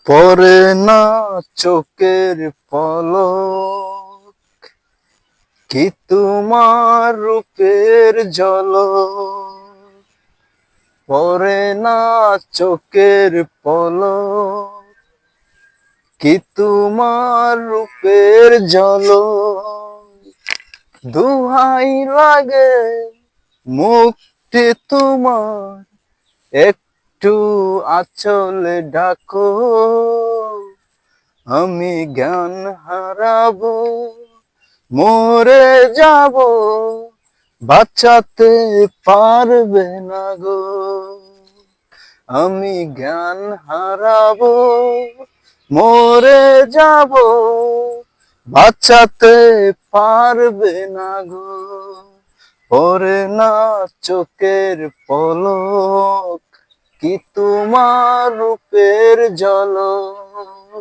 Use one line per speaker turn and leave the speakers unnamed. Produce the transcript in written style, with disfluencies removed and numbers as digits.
পরে না চোখের পলক, কি তোমার রূপের ঝলক। পরে না চোখের পলক, কি তোমার রূপের ঝলক। দুহাই লাগে মুক্তি তোমার, একটু আঁচলে ঢাকো। আমি জ্ঞান হারাবো, মরে যাব, বাঁচাতে পারবে না গো। আমি জ্ঞান হারাবো, মরে যাব, বাঁচাতে পারবে না গো। পরে না চোখের পলক, কি তোমার রূপের ঝলক।